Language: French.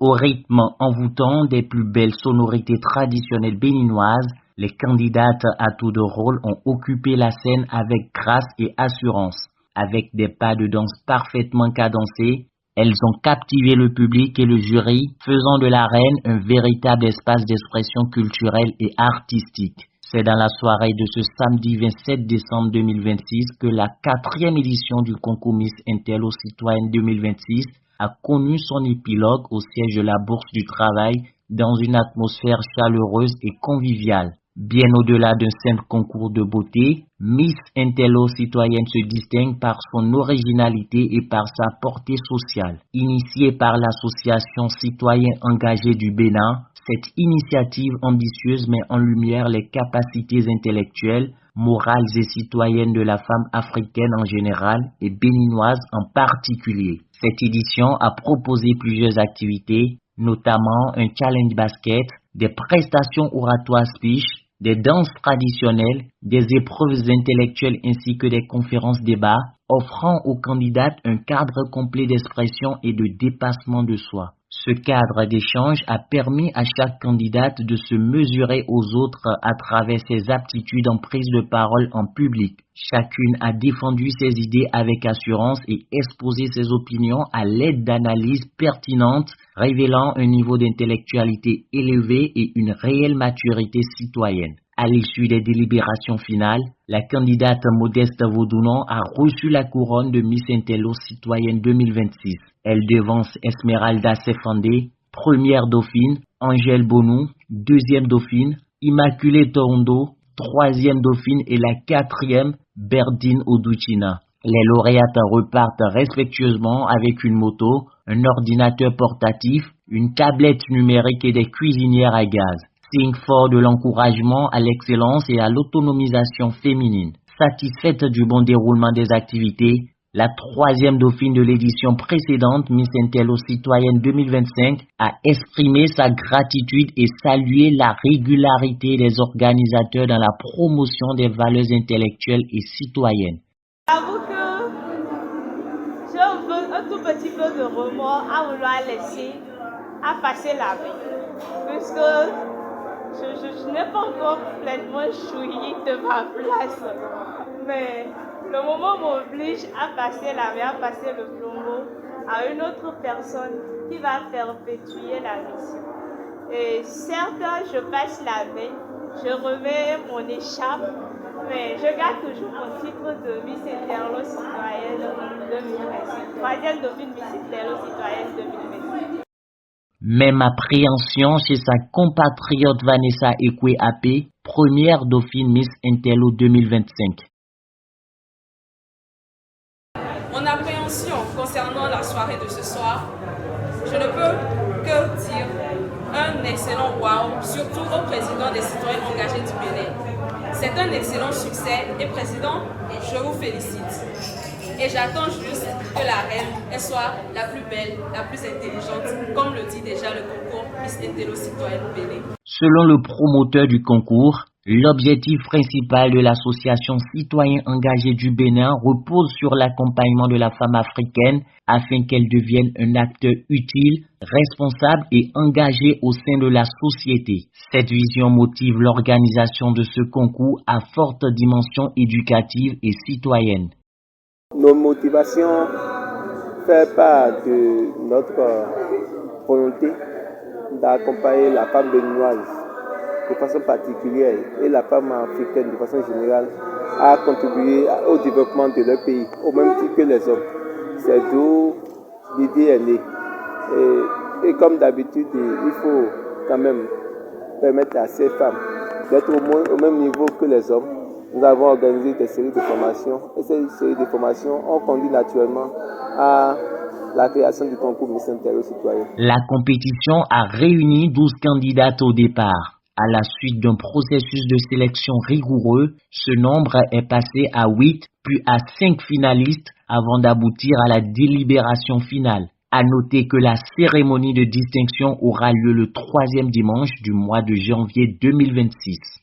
Au rythme envoûtant des plus belles sonorités traditionnelles béninoises, les candidates à tour de rôle ont occupé la scène avec grâce et assurance. Avec des pas de danse parfaitement cadencés, elles ont captivé le public et le jury, faisant de l'arène un véritable espace d'expression culturelle et artistique. C'est dans la soirée de ce samedi 27 décembre 2026 que la 4e édition du concours Miss Intello Citoyenne 2026 a connu son épilogue au siège de la Bourse du Travail dans une atmosphère chaleureuse et conviviale. Bien au-delà d'un simple concours de beauté, Miss Intello Citoyenne se distingue par son originalité et par sa portée sociale. Initiée par l'association Citoyens Engagés du Bénin, cette initiative ambitieuse met en lumière les capacités intellectuelles, morales et citoyennes de la femme africaine en général et béninoise en particulier. Cette édition a proposé plusieurs activités, notamment un challenge basket, des prestations oratoires speech, des danses traditionnelles, des épreuves intellectuelles ainsi que des conférences débats, offrant aux candidates un cadre complet d'expression et de dépassement de soi. Ce cadre d'échange a permis à chaque candidate de se mesurer aux autres à travers ses aptitudes en prise de parole en public. Chacune a défendu ses idées avec assurance et exposé ses opinions à l'aide d'analyses pertinentes, révélant un niveau d'intellectualité élevé et une réelle maturité citoyenne. À l'issue des délibérations finales, la candidate Modeste Vaudounon a reçu la couronne de Miss Intello Citoyenne 2026. Elle devance Esmeralda Sefandé, première dauphine, Angèle Bonou, deuxième dauphine, Immaculée Torondo, troisième dauphine et la 4e, Berdine Oduchina. Les lauréates repartent respectueusement avec une moto, un ordinateur portatif, une tablette numérique et des cuisinières à gaz. Signe fort de l'encouragement à l'excellence et à l'autonomisation féminine. Satisfaite du bon déroulement des activités, la 3e dauphine de l'édition précédente, Miss Intello Citoyenne 2025, a exprimé sa gratitude et salué la régularité des organisateurs dans la promotion des valeurs intellectuelles et citoyennes. J'avoue que j'ai un tout petit peu de remords à vouloir laisser à passer la vie, puisque je n'ai pas encore pleinement choui de ma place, mais le moment m'oblige à passer la vie, à passer le flambeau à une autre personne qui va perpétuer la mission. Et certes, je passe la veille, je remets mon écharpe, mais je garde toujours mon titre de Miss Intello Citoyenne 2026, 3e dauphine Miss Intello Citoyenne 2026. Même appréhension chez sa compatriote Vanessa Ekwe-Apé, première dauphine Miss Intello 2025. Mon appréhension concernant la soirée de ce soir, je ne peux que dire un excellent wow, surtout au président des citoyens engagés du Bénin. C'est un excellent succès et président, je vous félicite. Et j'attends juste que la reine soit la plus belle, la plus intelligente, comme le dit déjà le concours Miss Intello Citoyenne Bénin. Selon le promoteur du concours, l'objectif principal de l'association Citoyens Engagés du Bénin repose sur l'accompagnement de la femme africaine afin qu'elle devienne un acteur utile, responsable et engagé au sein de la société. Cette vision motive l'organisation de ce concours à forte dimension éducative et citoyenne. Nos motivations font part de notre volonté d'accompagner la femme béninoise de façon particulière et la femme africaine de façon générale à contribuer au développement de leur pays, au même titre que les hommes. C'est d'où l'idée est née. Et comme d'habitude, il faut quand même permettre à ces femmes d'être au moins au même niveau que les hommes. Nous avons organisé des séries de formations et ces séries de formations ont conduit naturellement à la création du concours Miss Intello Citoyenne. La compétition a réuni 12 candidates au départ. À la suite d'un processus de sélection rigoureux, ce nombre est passé à 8, puis à 5 finalistes avant d'aboutir à la délibération finale. À noter que la cérémonie de distinction aura lieu le 3e dimanche du mois de janvier 2026.